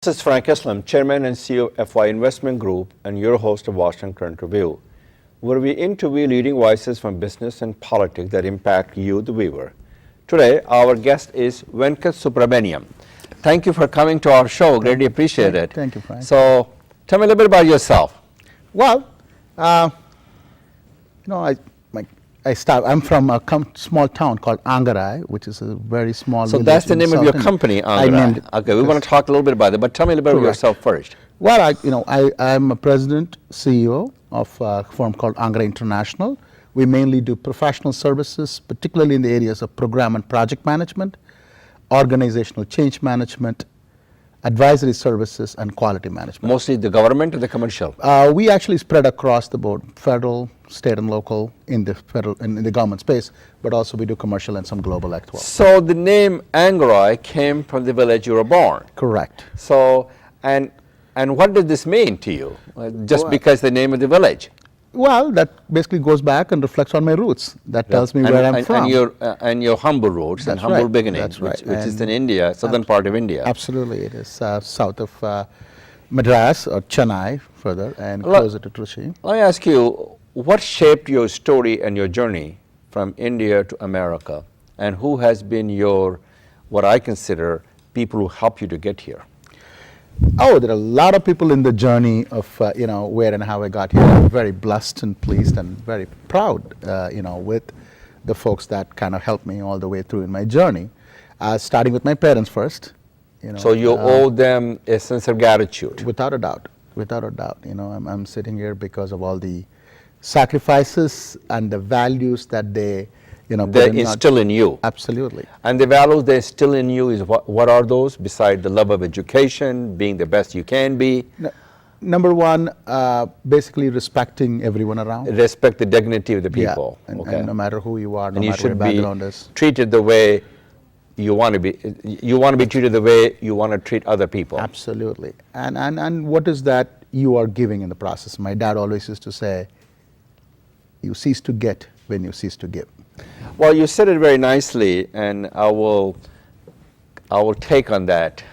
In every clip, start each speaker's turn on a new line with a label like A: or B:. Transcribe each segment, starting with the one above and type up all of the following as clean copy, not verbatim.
A: This is Frank Islam, Chairman and CEO of FY Investment Group and your host of Washington Current Review, where we interview leading voices from business and politics that impact you, the viewer. Today, our guest is Venkat Subramanium. Thank you for coming to our show. Greatly appreciate it.
B: Thank you, Frank.
A: So, tell me a little bit about yourself.
B: Well, I'm from a small town called Angarai, which is a very small
A: So
B: village.
A: that's the
B: in
A: name of
B: South
A: your
B: India.
A: company,
B: I named
A: Angarai.
B: it.
A: Okay, we want to talk a little bit about it, but tell me a little bit about yourself first.
B: Well, I'm a president, CEO of a firm called Angarai International. We mainly do professional services, particularly in the areas of program and project management, organizational change management, advisory services, and quality management.
A: Mostly the government or the commercial?
B: We actually spread across the board, federal, state, and local in the government space, but also we do commercial and some global act well.
A: So the name Angarai came from the village you were born.
B: Correct.
A: So, and what does this mean to you? Just because the name of the village?
B: Well, that basically goes back and reflects on my roots. That tells me where I'm from.
A: And your humble roots and humble beginnings,
B: That's right.
A: which is in India, southern part of India.
B: Absolutely, it is south of Madras or Chennai further and closer to Trichy.
A: Let me ask you, what shaped your story and your journey from India to America, and who has been your, what I consider, people who help you to get here?
B: Oh, there are a lot of people in the journey of where and how I got here. I'm very blessed and pleased and very proud, with the folks that kind of helped me all the way through in my journey. Starting with my parents first.
A: So you owe them a sense of gratitude.
B: Without a doubt, without a doubt. I'm sitting here because of all the sacrifices and the values that they
A: instill in you.
B: Absolutely.
A: And the values they instill in you is what are those, besides the love of education, being the best you can be?
B: Number one, basically respecting everyone around.
A: Respect the dignity of the people.
B: Yeah, and no matter who you are, no
A: and
B: matter what your background is.
A: Treated the way you want to be. You want to be treated the way you want to treat other people.
B: Absolutely. And what is that you are giving in the process? My dad always used to say, you cease to get when you cease to give.
A: Well, you said it very nicely, and I will take on that.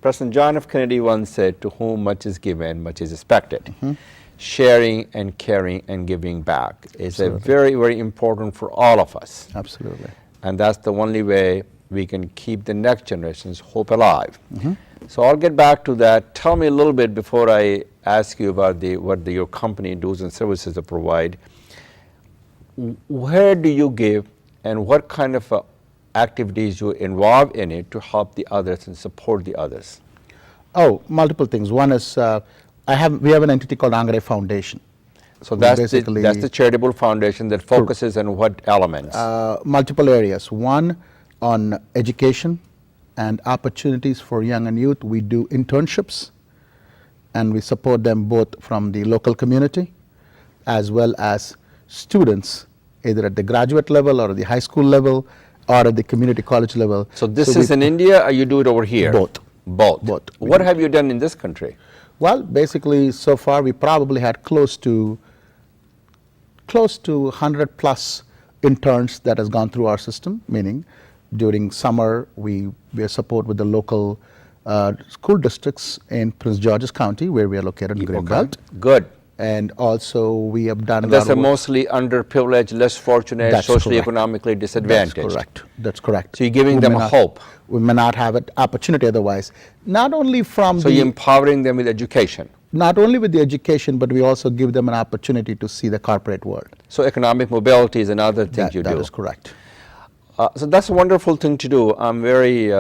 A: President John F. Kennedy once said, "To whom much is given, much is expected." Mm-hmm. Sharing and caring and giving back is a very, very important for all of us.
B: Absolutely.
A: And that's the only way we can keep the next generation's hope alive.
B: Mm-hmm.
A: So I'll get back to that. Tell me a little bit before I ask you about your company does and services to provide. Where do you give, and what kind of activities you involve in it to help the others and support the others?
B: Oh, multiple things. One is we have an entity called Angarai Foundation.
A: So that's the charitable foundation that focuses on what elements?
B: Multiple areas. One, on education and opportunities for young and youth. We do internships, and we support them both from the local community as well as students, either at the graduate level or at the high school level or at the community college level.
A: So this is in India, or you do it over here?
B: Both.
A: Both. What have you done in this country?
B: Well, basically, so far we probably had close to 100 plus interns that has gone through our system, meaning during summer we support with the local school districts in Prince George's County, where we are located in Greenbelt.
A: Good.
B: And also we have done
A: That's a mostly underprivileged, less fortunate, socially,
B: correct.
A: Economically disadvantaged.
B: That's correct. That's correct.
A: So you're giving them a hope.
B: We may not have an opportunity otherwise. Not only from
A: So you're empowering them with education.
B: Not only with the education, but we also give them an opportunity to see the corporate world.
A: So economic mobility is another thing you do.
B: That is correct.
A: So that's a wonderful thing to do. I'm very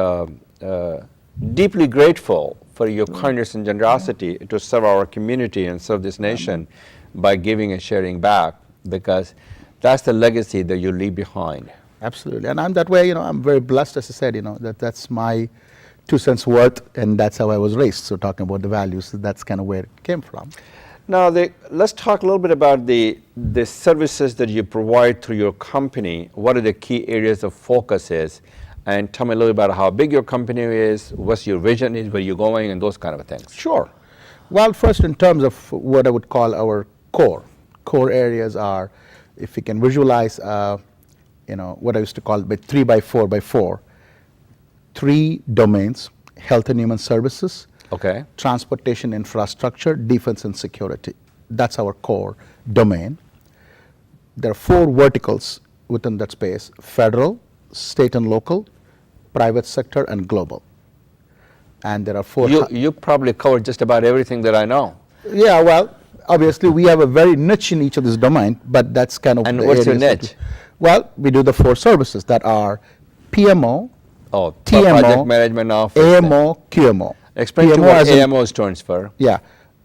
A: deeply grateful for your kindness and generosity to serve our community and serve this nation by giving and sharing back, because that's the legacy that you leave behind.
B: Absolutely. And I'm that way, I'm very blessed, as I said, that's my 2 cents worth, and that's how I was raised. So talking about the values, that's kind of where it came from.
A: Now, let's talk a little bit about the services that you provide through your company. What are the key areas of focus is? And tell me a little about how big your company is, what's your vision is, where you're going, and those kind of things.
B: Sure. Well, first, in terms of what I would call our core areas are, if you can visualize, what I used to call 3 by 4 by 4, 3 domains: health and human services,
A: Okay.
B: transportation infrastructure, defense and security. That's our core domain. There are 4 verticals within that space: federal, state and local, private sector, and global. And there are 4.
A: You probably covered just about everything that I know.
B: Yeah, well, obviously we have a very niche in each of this domain, but that's kind of
A: And
B: the
A: what's your
B: areas that
A: niche?
B: well, we do the 4 services that are PMO,
A: Oh,
B: TMO,
A: project management office.
B: AMO, QMO.
A: Explain to
B: PMO
A: what
B: as in-
A: AMO stands for.
B: Yeah,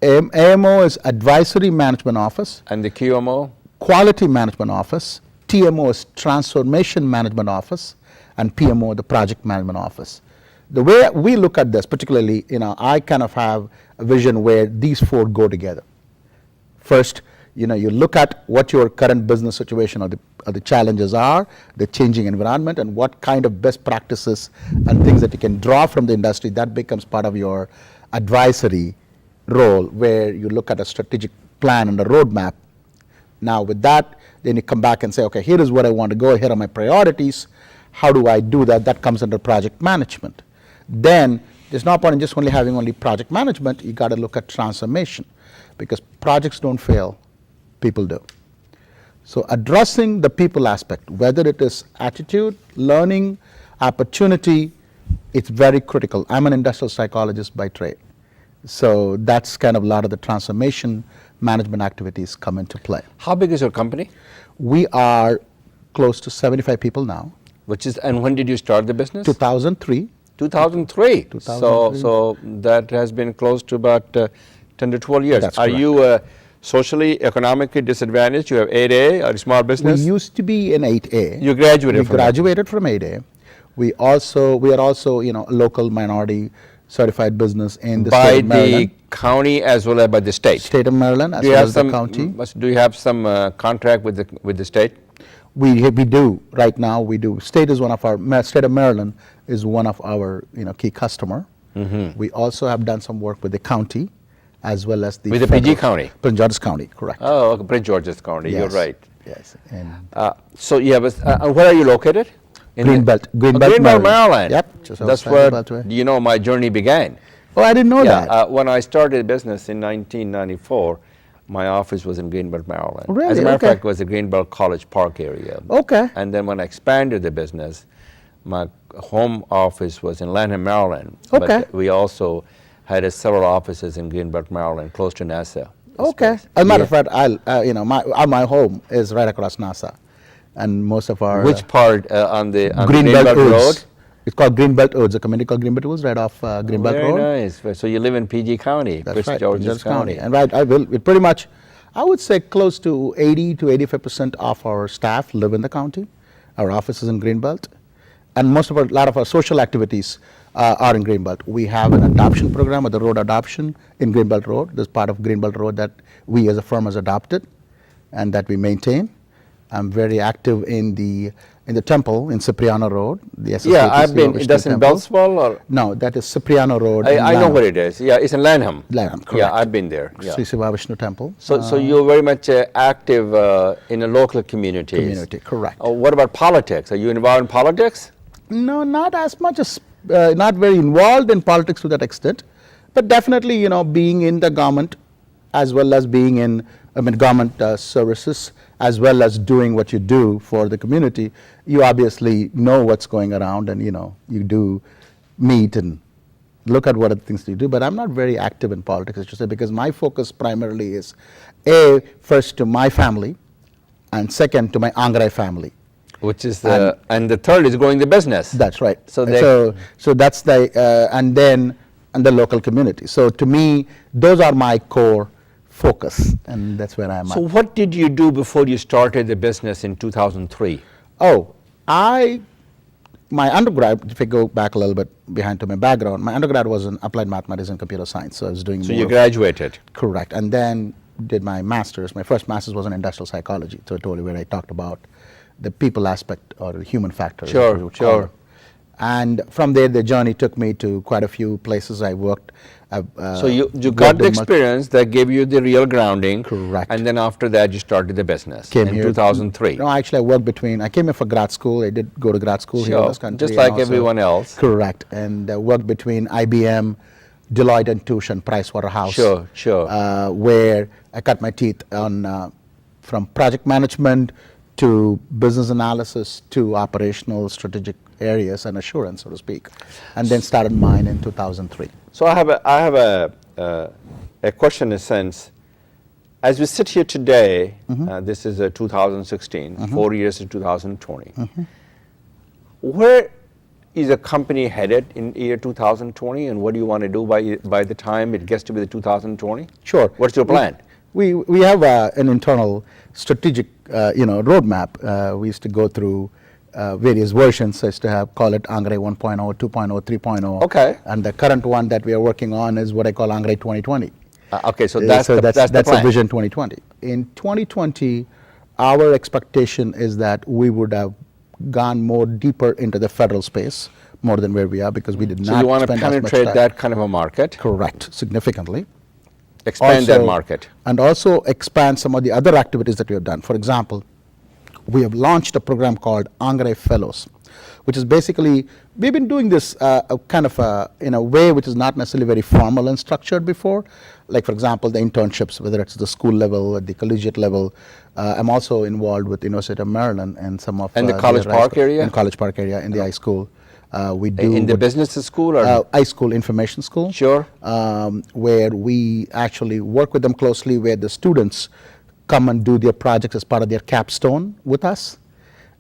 B: AMO is Advisory Management Office,
A: And the QMO?
B: Quality Management Office, TMO is Transformation Management Office, and PMO the Project Management Office. The way we look at this, particularly, I kind of have a vision where these 4 go together. First, you look at what your current business situation or the challenges are, the changing environment, and what kind of best practices and things that you can draw from the industry. That becomes part of your advisory role, where you look at a strategic plan and a roadmap. Now with that, then you come back and say, okay, here is what I want to go, here are my priorities. How do I do that? That comes under project management. Then there's no point in just having project management. You got to look at transformation, because projects don't fail, people do. So addressing the people aspect, whether it is attitude, learning, opportunity, it's very critical. I'm an industrial psychologist by trade. So that's kind of a lot of the transformation management activities come into play.
A: How big is your company?
B: We are close to 75 people now.
A: And when did you start the business?
B: 2003.
A: 2003.
B: 2003.
A: So that has been close to about 10 to 12 years.
B: That's
A: Are
B: correct.
A: you socially, economically disadvantaged? You have 8A or a small business?
B: We used to be in 8A.
A: You graduated
B: We
A: from it.
B: graduated from 8A. We are also a local minority certified business in the
A: By
B: state of Maryland.
A: the county as well as by the state?
B: State of Maryland as
A: Do you
B: well
A: have
B: as the
A: some,
B: county.
A: do you have some contract with the state?
B: We do right now. We do. State is one of our state of Maryland is one of our key customer.
A: Mm-hmm.
B: We also have done some work with the county, as well as the
A: With the PG County?
B: Prince George's County, correct.
A: Oh, okay, Prince George's County,
B: Yes.
A: you're right.
B: Yes. And
A: So you have where are you located?
B: Greenbelt,
A: Greenbelt, Maryland.
B: Yep. Just
A: That's
B: outside
A: where
B: the Beltway.
A: my journey began.
B: Oh, I didn't know that.
A: When I started business in 1994, my office was in Greenbelt, Maryland.
B: Really?
A: As a matter
B: Okay.
A: of fact, it was the Greenbelt College Park area.
B: Okay.
A: And then when I expanded the business, my home office was in Lanham, Maryland.
B: Okay.
A: But we also had several offices in Greenbelt, Maryland, close to NASA.
B: Okay. As a matter of fact, my home is right across NASA, and most of our
A: Which part on the
B: Greenbelt
A: Greenbelt Road?
B: Woods. It's called Greenbelt Woods, a community called Greenbelt Woods, right off Greenbelt
A: Very
B: Road.
A: nice. So you live in PG County,
B: That's
A: Prince
B: right,
A: George's County.
B: And right, it pretty much, I would say close to 80 to 85% of our staff live in the county. Our office is in Greenbelt, and a lot of our social activities are in Greenbelt. We have an adoption program with the road adoption in Greenbelt Road. There's part of Greenbelt Road that we as a firm has adopted and that we maintain. I'm very active in the temple in Cipriano Road. The
A: Yeah, I've been.
B: Vishnu
A: That's in
B: temple.
A: Bellswell, or
B: No, that is Cipriano Road. in
A: I know
B: Lanham.
A: where it is. Yeah, it's in Lanham.
B: Lanham,
A: Yeah,
B: correct.
A: I've been there. Yeah.
B: Sri Siva Vishnu temple.
A: So you're very much active in the local communities.
B: Community, correct.
A: What about politics? Are you involved in politics?
B: No, not as much as, not very involved in politics to that extent, but definitely, being in the government, as well as being in, government services, as well as doing what you do for the community, you obviously know what's going around, and, you do meet and look at what are the things you do. But I'm not very active in politics, I should say, because my focus primarily is, first to my family, and second to my Angrai family.
A: Which is and the third is growing the business.
B: That's right.
A: So
B: that's and the local community. So to me, those are my core focus, and that's where I am.
A: So what did you do before you started the business in 2003?
B: Oh, my undergrad, if I go back a little bit behind to my background, my undergrad was in applied mathematics and computer science. So I was doing
A: So
B: more
A: you graduated.
B: Correct. And then did my master's. My first master's was in industrial psychology. So totally where I talked about the people aspect or the human factor.
A: Sure,
B: as we would
A: sure.
B: call it. And from there, the journey took me to quite a few places I worked.
A: So you got the experience that gave you the real grounding.
B: Correct.
A: And then after that, you started the business
B: Came
A: in
B: here.
A: 2003.
B: No, actually, I worked between. I came here for grad school. I did go to grad school here in this country.
A: Just like
B: and also-
A: everyone else.
B: Correct. And worked between IBM, Deloitte and Touche, and Pricewaterhouse.
A: Sure.
B: Where I cut my teeth on from project management to business analysis to operational strategic areas and assurance, so to speak, and then started mine in 2003.
A: So I have a question in a sense. As we sit here today, this is 2016, 4 years to 2020. Where is a company headed in year 2020, and what do you want to do by the time it gets to be the 2020?
B: Sure.
A: What's your plan?
B: We have an internal strategic roadmap. We used to go through various versions. I used to call it Angre 1.0, 2.0, 3.0.
A: Okay.
B: And the current one that we are working on is what I call Angre 2020.
A: Okay, so that's the
B: that's
A: plan.
B: a vision 2020. In 2020, our expectation is that we would have gone more deeper into the federal space more than where we are, because we did not
A: So you want to
B: spend as much
A: penetrate
B: time.
A: that kind of a market,
B: Correct, significantly.
A: expand that
B: Also-
A: market.
B: And also expand some of the other activities that we have done. For example, we have launched a program called Angre Fellows, which is basically, we've been doing this in a way which is not necessarily very formal and structured before. Like, for example, the internships, whether it's the school level, at the collegiate level. I'm also involved with the University of Maryland and some of
A: And the College
B: their
A: Park area?
B: In College Park area, in the high school. We do
A: In the
B: what-
A: business school or?
B: high school information school.
A: Sure.
B: Where we actually work with them closely, where the students come and do their projects as part of their capstone with us.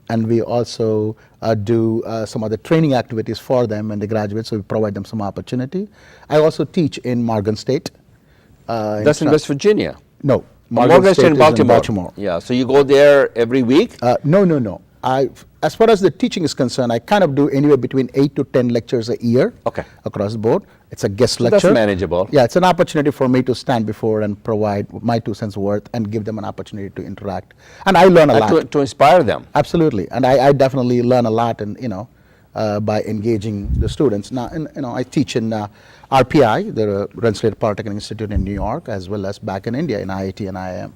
B: And we also do some other training activities for them when they graduate, so we provide them some opportunity. I also teach in Morgan State.
A: That's in West Virginia.
B: No,
A: Morgan State in
B: is
A: Baltimore. Yeah, so you go there every week?
B: No. As far as the teaching is concerned, I kind of do anywhere between 8 to 10 lectures a year.
A: Okay.
B: Across the board. It's a guest
A: That's
B: lecture.
A: manageable.
B: Yeah, it's an opportunity for me to stand before and provide my 2 cents worth and give them an opportunity to interact. And I learn a lot.
A: To inspire them.
B: Absolutely. And I definitely learn a lot by engaging the students. Now, I teach in RPI, the Rensselaer Polytechnic Institute in New York, as well as back in India in IIT and IIM.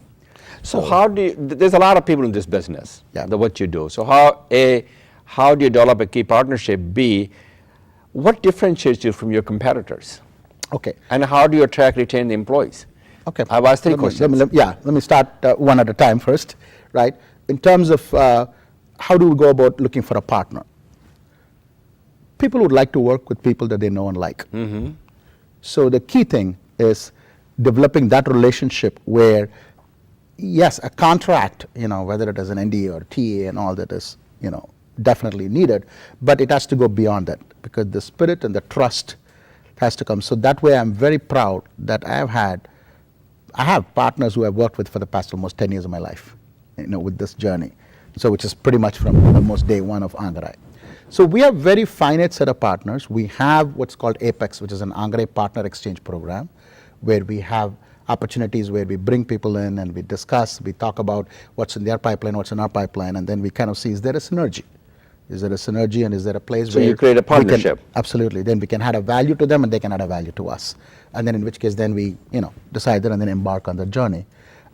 A: So how do you, there's a lot of people in this business,
B: Yeah.
A: What you do. So how do you develop a key partnership? B, what differentiates you from your competitors?
B: Okay.
A: And how do you attract, retain the employees?
B: Okay.
A: I've asked 3
B: Let me-
A: questions.
B: let me start one at a time first, right? In terms of how do we go about looking for a partner? People would like to work with people that they know and like. So the key thing is developing that relationship where, yes, a contract, whether it is an NDA or TA and all that is, definitely needed, but it has to go beyond that, because the spirit and the trust has to come. So that way I'm very proud that I have partners who I've worked with for the past almost 10 years of my life, with this journey. So which is pretty much from almost day one of Angre. So we have very finite set of partners. We have what's called Apex, which is an Angre Partner Exchange Program, where we have opportunities where we bring people in and we discuss, we talk about what's in their pipeline, what's in our pipeline, and then we kind of see, is there a synergy? Is there a synergy, and is there a place
A: So
B: where
A: you create a
B: we can-
A: partnership.
B: Absolutely. Then we can add a value to them and they can add a value to us. And then in which case then we, decide that and then embark on the journey.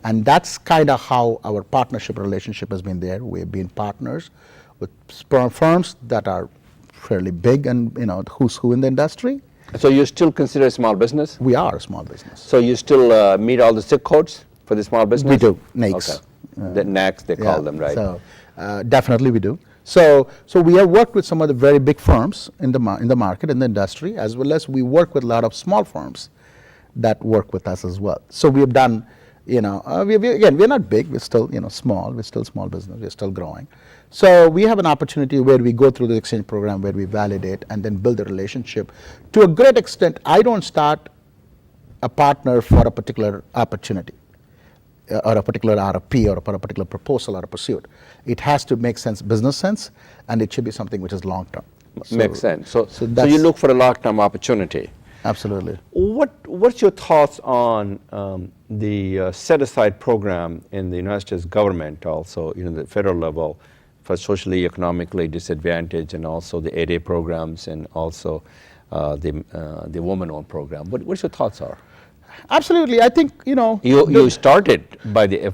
B: And that's kind of how our partnership relationship has been there. We've been partners with firms that are fairly big and, who's who in the industry.
A: So you still consider a small business?
B: We are a small business.
A: So you still meet all the SIC codes for the small business?
B: We do, NAICS.
A: Okay. The NAICS, they call them, right?
B: So definitely we do. So we have worked with some of the very big firms in the market, in the industry, as well as we work with a lot of small firms that work with us as well. So we have done, we're not big, we're still, small, we're still small business, we're still growing. So we have an opportunity where we go through the exchange program, where we validate and then build a relationship. To a great extent, I don't start a partner for a particular opportunity, or a particular RFP, or for a particular proposal or a pursuit. It has to make sense, business sense, and it should be something which is long term.
A: Makes sense. So
B: that's-
A: you look for a long-term opportunity.
B: Absolutely.
A: What's your thoughts on the set-aside program in the United States government, also the federal level, for socially, economically disadvantaged, and also the 8A programs, and also the woman-owned program. What's your thoughts are?
B: Absolutely. I think,
A: You started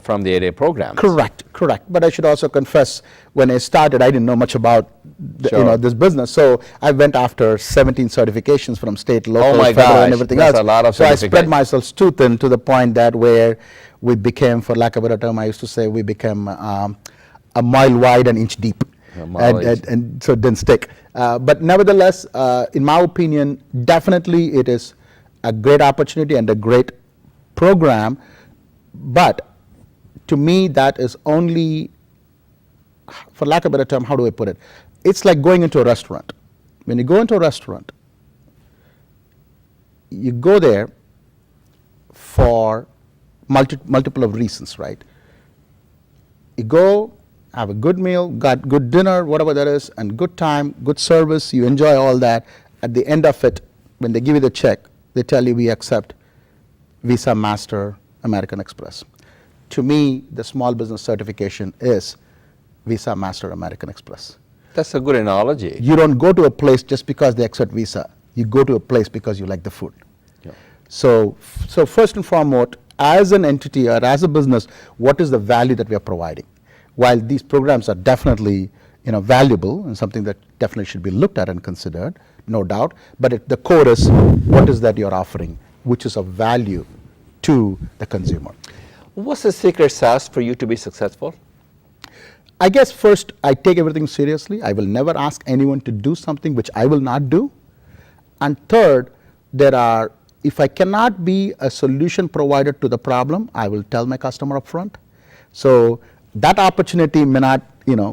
A: from the 8A programs.
B: Correct. But I should also confess, when I started, I didn't know much about
A: Sure.
B: this business. So I went after 17 certifications from state, local,
A: my
B: federal, and
A: gosh,
B: everything
A: that's
B: else.
A: a lot of
B: so I spread
A: certificates.
B: myself too thin to the point that where we became, for lack of a better term, I used to say we became a mile wide and inch deep.
A: A mile
B: And so it didn't stick. But nevertheless, in my opinion, definitely it is a great opportunity and a great program. But to me, that is only, for lack of a better term, how do I put it? It's like going into a restaurant. When you go into a restaurant, you go there for multiple of reasons, right? You go, have a good meal, got good dinner, whatever that is, and good time, good service, you enjoy all that. At the end of it, when they give you the check, they tell you we accept Visa, Master, American Express. To me, the small business certification is Visa, Master, American Express.
A: That's a good analogy.
B: You don't go to a place just because they accept Visa. You go to a place because you like the food.
A: Yeah.
B: So first and foremost, as an entity or as a business, what is the value that we are providing? While these programs are definitely valuable and something that definitely should be looked at and considered, no doubt, but the core is what is that you're offering, which is of value to the consumer.
A: What's the secret sauce for you to be successful?
B: I guess first, I take everything seriously. I will never ask anyone to do something which I will not do. And third, if I cannot be a solution provider to the problem, I will tell my customer up front. So that opportunity may not,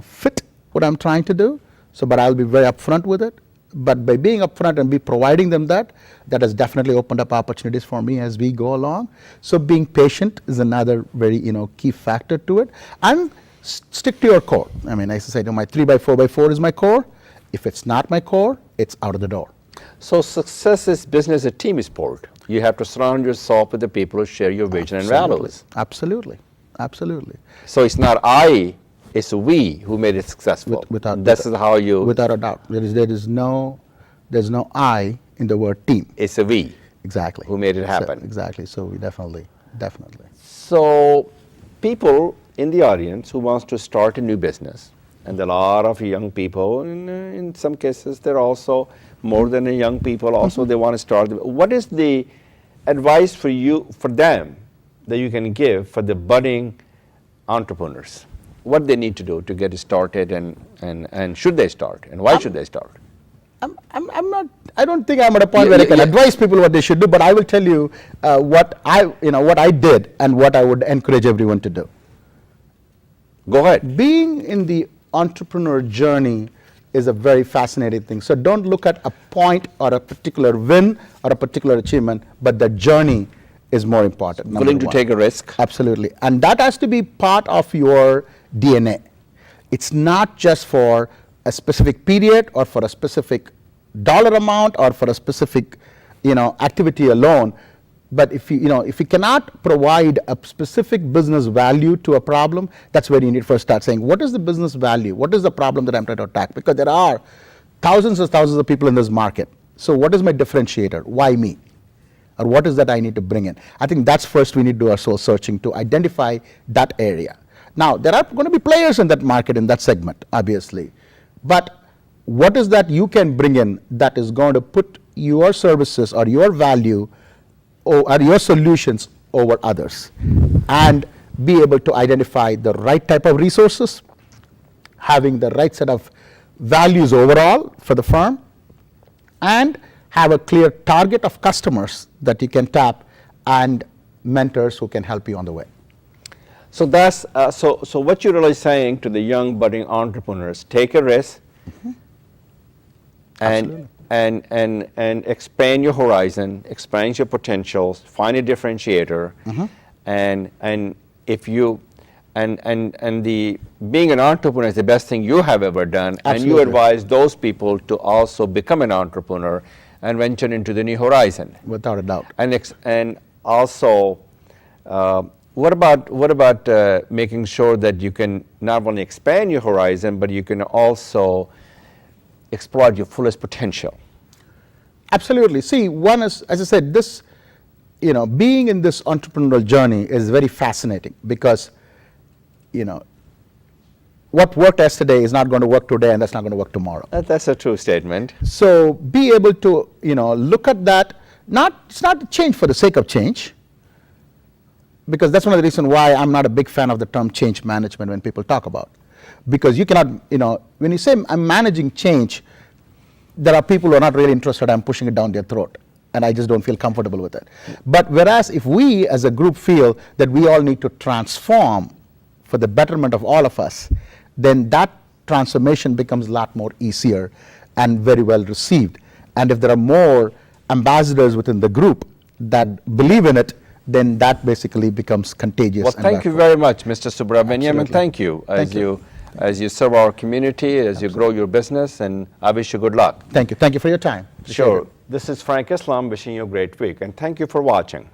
B: fit what I'm trying to do. But I'll be very upfront with it. But by being upfront and providing them that has definitely opened up opportunities for me as we go along. So being patient is another very, key factor to it. And stick to your core. I mean, as I say, my 3x4x4 is my core. If it's not my core, it's out of the door.
A: So success is business, a team sport. You have to surround yourself with the people who share your vision and values.
B: Absolutely.
A: So it's not I, it's we who made it successful. This is how you.
B: Without a doubt, there's no I in the word team.
A: It's a we.
B: Exactly.
A: Who made it happen.
B: So, exactly. So we definitely.
A: So people in the audience who wants to start a new business, and a lot of young people, in some cases they're also more than young people, also they want to start. What is the advice for them that you can give for the budding entrepreneurs? What they need to do to get started, and should they start, and why should they start?
B: I don't think I'm at a point where I can advise people what they should do, but I will tell you what I did and what I would encourage everyone to do.
A: Go ahead.
B: Being in the entrepreneur journey is a very fascinating thing. So don't look at a point or a particular win or a particular achievement, but the journey is more important.
A: Willing to take a risk.
B: Absolutely. And that has to be part of your DNA. It's not just for a specific period or for a specific dollar amount or for a specific activity alone. But if you cannot provide a specific business value to a problem, that's where you need to first start saying, what is the business value? What is the problem that I'm trying to attack? Because there are thousands of people in this market. So what is my differentiator? Why me? Or what is that I need to bring in? I think that's first we need to do our soul searching to identify that area. Now, there are going to be players in that market, in that segment, obviously. But what is that you can bring in that is going to put your services or your value or your solutions over others, and be able to identify the right type of resources, having the right set of values overall for the firm, and have a clear target of customers that you can tap and mentors who can help you on the way.
A: So that's so what you're really saying to the young budding entrepreneurs: take a risk, and expand your horizon, expand your potentials, find a differentiator, and if you and the being an entrepreneur is the best thing you have ever done.
B: Absolutely.
A: And you advise those people to also become an entrepreneur and venture into the new horizon.
B: Without a doubt.
A: And also what about making sure that you can not only expand your horizon, but you can also exploit your fullest potential?
B: Absolutely. See, one is, as I said, this, being in this entrepreneurial journey is very fascinating because, what worked yesterday is not going to work today, and that's not going to work tomorrow.
A: That's a true statement.
B: So be able to, look at that. It's not change for the sake of change, because that's one of the reasons why I'm not a big fan of the term change management when people talk about. Because you cannot, when you say I'm managing change, there are people who are not really interested. I'm pushing it down their throat, and I just don't feel comfortable with it. But whereas if we as a group feel that we all need to transform for the betterment of all of us, then that transformation becomes a lot more easier and very well received. And if there are more ambassadors within the group that believe in it, then that basically becomes contagious.
A: Well, thank you very much, Mr. Subramaniam, and thank you as you serve our community, as you grow your business, and I wish you good luck.
B: Thank you. Thank you for your time.
A: Sure. This is Frank Islam wishing you a great week, and thank you for watching.